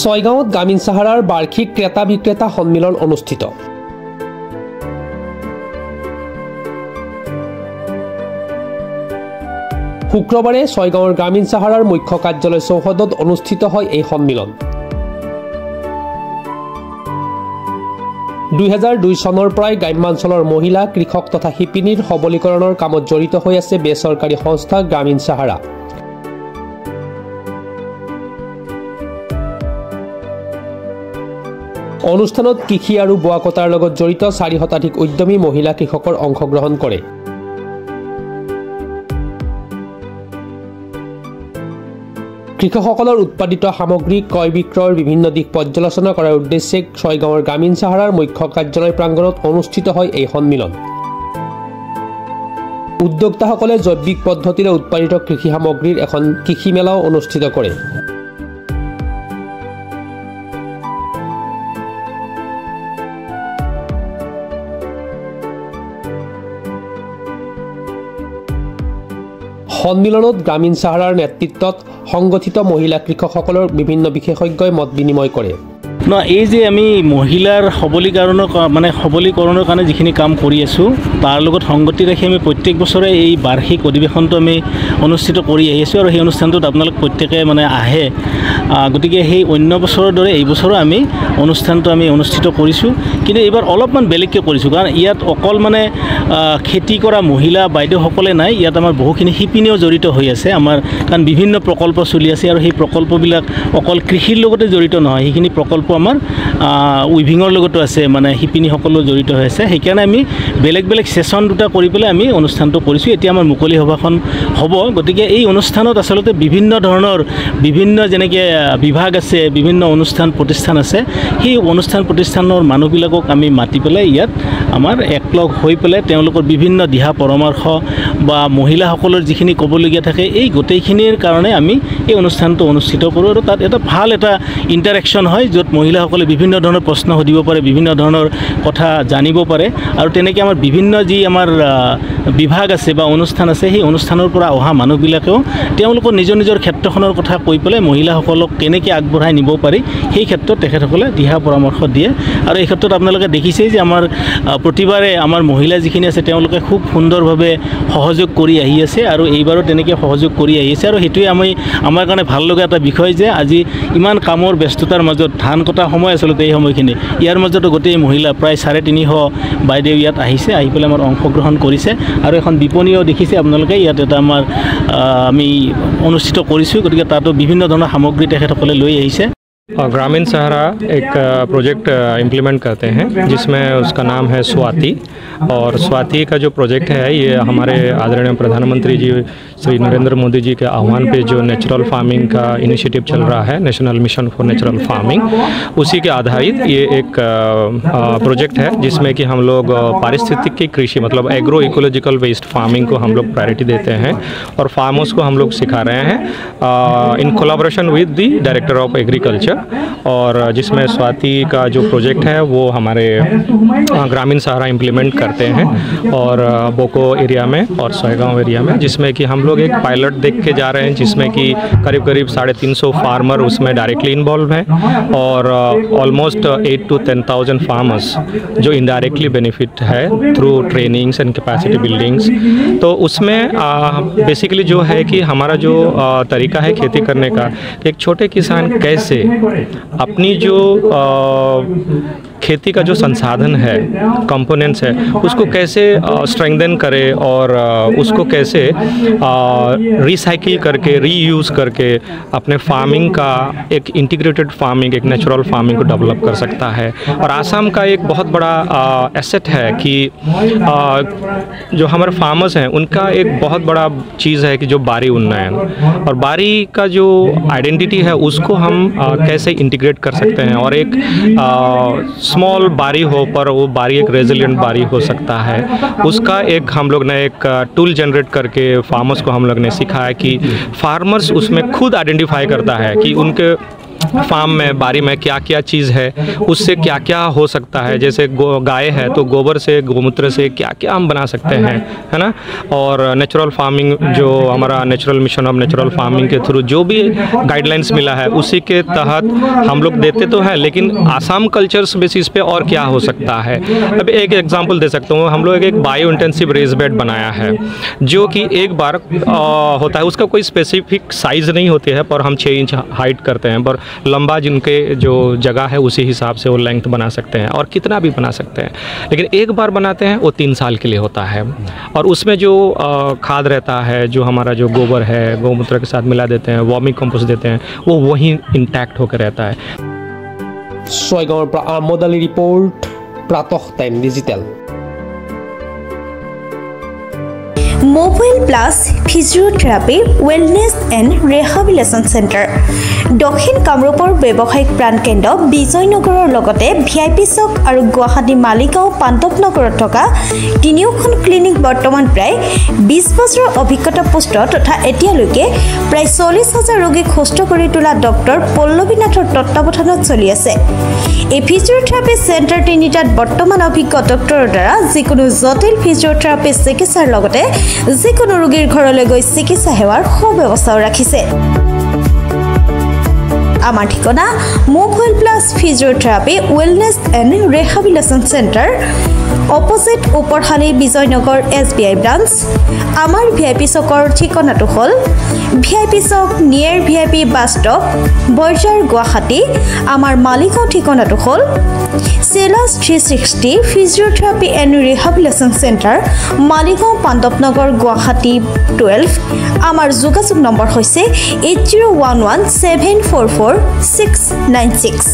ছয়গাঁৱত গ্ৰামীণ চাহাৰাৰ বাৰ্ষিক ক্ৰেতা বিক্ৰেতা সন্মিলন অনুষ্ঠিত। শুক্ৰবাৰে ছয়গাঁৱৰ গ্ৰামীণ চাহাৰাৰ মুখ্য কাৰ্যালয় চৌহদত অনুষ্ঠিত হয় এই সন্মিলন। 2002 চনৰ পৰাই গ্ৰাম্যাঞ্চলৰ মহিলা, কৃষক তথা শিপিনীৰ সবলীকৰণৰ কামত জড়িত হৈ আছে বেচৰকাৰী সংস্থা গ্ৰামীণ চাহাৰা। অনুষ্ঠানত কৃষি আৰু বোৱা কটাৰ লগত জড়িত 4 শতাধিক উদ্যমী মহিলা কৃষকৰ অংশগ্ৰহণ কৰে। কৃষকসকলৰ উৎপাদিত সামগ্ৰী ক্ৰয় বিক্ৰয়ৰ বিভিন্ন দিশ পৰ্যালোচনা কৰাৰ উদ্দেশ্যে ছয়গাঁৱৰ গ্ৰামীণ চাহাৰাৰ মুখ্য কাৰ্যালয় প্ৰাংগণত অনুষ্ঠিত হয় এই সন্মিলন। উদ্যোক্তাসকলে জৈৱিক পদ্ধতিৰে উৎপাদিত কৃষি সামগ্ৰীৰ এখন কৃষি মেলাও অনুষ্ঠিত কৰে। সন্মিলনত গ্ৰামীণ চাহাৰাৰ নেতৃত্বত সংগঠিত মহিলা কৃষকসকলৰ বিভিন্ন বিশেষজ্ঞই মত বিনিময় কৰে। এই যে আমি মহিলাৰ সবলীকৰণৰ কাৰণে যিখিনি কাম কৰি আছোঁ তাৰ লগত সংগতি ৰাখি আমি প্ৰত্যেক বছৰে এই বাৰ্ষিক অধিৱেশনটো আমি অনুষ্ঠিত কৰি আহিছোঁ আৰু সেই অনুষ্ঠানটোত আপোনালোক প্ৰত্যেকে আহে। গতিকে সেই অন্য বছৰৰ দৰে এই বছৰো আমি অনুষ্ঠানটো অনুষ্ঠিত কৰিছোঁ, কিন্তু এইবাৰ অলপমান বেলেগকৈ কৰিছোঁ। কাৰণ ইয়াত অকল খেতি কৰা মহিলা বাইদেউসকলে নাই, ইয়াত আমাৰ বহুখিনি শিপিনীও জড়িত হৈ আছে আমাৰ, কাৰণ বিভিন্ন প্ৰকল্প চলি আছে আৰু সেই প্ৰকল্পবিলাক অকল কৃষিৰ লগতে জড়িত নহয়, সেইখিনি প্ৰকল্প আমাৰ উইভিঙৰ লগতো আছে, শিপিনীসকলো জড়িত হৈ আছে। সেইকাৰণে আমি বেলেগ বেলেগ ছেশ্যন দুটা কৰি পেলাই আমি অনুষ্ঠানটো কৰিছোঁ। এতিয়া আমাৰ মুকলি সভাখন হ'ব। গতিকে এই অনুষ্ঠানত আচলতে বিভিন্ন যেনেকৈ বিভাগ আছে, বিভিন্ন অনুষ্ঠান প্ৰতিষ্ঠান আছে, সেই অনুষ্ঠান প্ৰতিষ্ঠানৰ মানুহবিলাকক আমি মাতি পেলাই ইয়াত আমাৰ একলগ হৈ পেলাই তেওঁলোকৰ বিভিন্ন দিহা পৰামৰ্শ বা মহিলাসকলৰ যিখিনি ক'বলগীয়া থাকে এই গোটেইখিনিৰ কাৰণে আমি এই অনুষ্ঠানটো অনুষ্ঠিত কৰোঁ। আৰু তাত এটা ভাল ইণ্টাৰেকশ্যন হয়, য'ত মহিলাসকলে বিভিন্ন ধৰণৰ প্ৰশ্ন সুধিব পাৰে, বিভিন্ন ধৰণৰ কথা জানিব পাৰে। আৰু তেনেকৈ আমাৰ বিভিন্ন যি আমাৰ বিভাগ আছে বা অনুষ্ঠান আছে, সেই অনুষ্ঠানৰ পৰা অহা মানুহবিলাকেও তেওঁলোকৰ নিজৰ নিজৰ ক্ষেত্ৰখনৰ কথা কৈ পেলাই মহিলাসকলক কেনেকৈ আগবঢ়াই নিব পাৰি সেই ক্ষেত্ৰত তেখেতসকলে দিহা পৰামৰ্শ দিয়ে। আৰু এই ক্ষেত্ৰত আপোনালোকে দেখিছেই যে আমাৰ প্ৰতিবাৰে আমাৰ মহিলা যিখিনি আছে তেওঁলোকে খুব সুন্দৰভাৱে সহযোগ কৰি আহি আছে আৰু এইবাৰো তেনেকৈ সহযোগ কৰি আহি আছে। আৰু সেইটোৱে আমাৰ কাৰণে ভাল লগা এটা বিষয় যে আজি ইমান কামৰ ব্যস্ততাৰ মাজত ধান কটা সময় আচলতে এই সময়খিনি, ইয়াৰ মাজতো গোটেই মহিলা প্ৰায় 350 বাইদেউ ইয়াত আহিছে, আহি পেলাই আমাৰ অংশগ্ৰহণ কৰিছে। আৰু এখন বিপণীও দেখিছে আপোনালোকে, ইয়াত এটা আমি অনুষ্ঠিত কৰিছোঁ। গতিকে তাতো বিভিন্ন ধৰণৰ সামগ্ৰী তেখেতসকলে লৈ আহিছে। ग्रामीण सहारा एक प्रोजेक्ट इम्प्लीमेंट करते हैं जिसमें उसका नाम है स्वाति। और स्वाति का जो प्रोजेक्ट है ये हमारे आदरणीय प्रधानमंत्री जी श्री नरेंद्र मोदी जी के आह्वान पे जो नेचुरल फार्मिंग का इनिशिएटिव चल रहा है, national mission for natural farming, उसी के आधारित ये एक प्रोजेक्ट है जिसमें कि हम लोग पारिस्थितिकी कृषि मतलब एग्रो इकोलॉजिकल बेस्ड फार्मिंग को हम लोग प्रायोरिटी देते हैं और फार्मर्स को हम लोग सिखा रहे हैं in collaboration with the director of agriculture. और जिसमें स्वाति का जो प्रोजेक्ट है वो हमारे ग्रामीण सहारा इम्प्लीमेंट करते हैं और बोको एरिया में और सोयगांव एरिया में, जिसमें कि हम लोग एक पायलट देख के जा रहे हैं जिसमें कि करीब 350 फार्मर उसमें डायरेक्टली इन्वॉल्व हैं और ऑलमोस्ट 8 to 10,000 फार्मर्स जो इनडायरेक्टली बेनिफिट है through trainings and capacity buildings. तो उसमें बेसिकली जो है कि हमारा जो तरीका है खेती करने का, एक छोटे किसान कैसे अपनी जो खेती का जो संसाधन है, कंपोनेंट्स है, उसको कैसे स्ट्रेंथन करे और उसको कैसे रिसाइकिल करके रीयूज़ करके अपने फार्मिंग का एक इंटीग्रेटेड फार्मिंग, एक नेचुरल फार्मिंग को डेवलप कर सकता है। और आसाम का एक बहुत बड़ा एसेट है कि जो हमारे फार्मर्स हैं उनका एक बहुत बड़ा चीज़ है कि जो बारी उन्नयन, और बारी का जो आइडेंटिटी है उसको हम कैसे इंटीग्रेट कर सकते हैं। और एक स्मॉल बारी हो पर वो बारी एक रेजिलिएंट बारी हो सकता है, उसका एक हम लोग ने एक टूल जनरेट करके फार्मर्स को हम लोग ने सिखाया कि फार्मर्स उसमें खुद आइडेंटिफाई करता है कि उनके फार्म में बारी में क्या क्या चीज़ है, उससे क्या क्या हो सकता है। जैसे गाय है तो गोबर से गोमूत्र से क्या क्या हम बना सकते हैं, है ना। और नेचुरल फार्मिंग जो हमारा natural mission of natural farming K through जो भी गाइडलाइंस मिला है उसी के तहत हम लोग देते तो हैं, लेकिन आसाम कल्चर्स बेसिस पे और क्या हो सकता है। अब एक एग्जांपल दे सकता हूँ, हम लोग एक बायो इंटेंसिव रेज बेड बनाया है जो कि एक बार होता है, उसका कोई स्पेसिफिक साइज़ नहीं होती है, पर हम 6 इंच हाइट करते हैं, पर लंबा जिनके जो जगह है उसी हिसाब से वो लेंथ बना सकते हैं और कितना भी बना सकते हैं। लेकिन एक बार बनाते हैं वो 3 साल के लिए होता है, और उसमें जो खाद रहता है, जो हमारा जो गोबर है गौमूत्र के साथ मिला देते हैं, वर्मी कंपोस्ट देते हैं, वो वहीं इंटैक्ट होकर रहता है। ছয়গাঁৱৰ পৰা Ahmed Ali report, Pratah time digital. Mobile plus physiotherapy wellness and rehabilitation centre দক্ষিণ কামৰূপৰ ব্যৱসায়িক প্ৰাণকেন্দ্ৰ বিজয়নগৰৰ লগতে VIP চক আৰু গুৱাহাটী মালিগাঁও পাণ্ডৱনগৰত থকা তিনিওখন ক্লিনিক বৰ্তমান প্ৰায় 20 বছৰৰ অভিজ্ঞতা পুষ্ট তথা এতিয়ালৈকে প্ৰায় 40,000 ৰোগীক সুস্থ কৰি তোলা ডক্টৰ পল্লৱীনাথৰ তত্ত্বাৱধানত চলি আছে। এই ফিজিওথেৰাপি চেণ্টাৰ তিনিটাত বৰ্তমান অভিজ্ঞ ডক্টৰৰ দ্বাৰা যিকোনো জটিল ফিজিওথেৰাপি চিকিৎসাৰ লগতে যিকোনো ৰোগীৰ ঘৰলৈ গৈ চিকিৎসা সেৱাৰ সুব্যৱস্থাও ৰাখিছে। আমাৰ ঠিকনা mobile plus physiotherapy wellness and rehabilitation centre, opposite Uparhali Bijaynagar SBI branch. আমাৰ VIP চকৰ ঠিকনাটো হ'ল VIP chowk near VIP bus stop, Borjhar, Guwahati. আমাৰ মালিগাঁও ঠিকনাটো হ'ল চেলাছ 360 physiotherapy and rehabilitation centre, Maligaon Pandavnagar, Guwahati 12। আমাৰ যোগাযোগ নম্বৰ হৈছে 8011744696।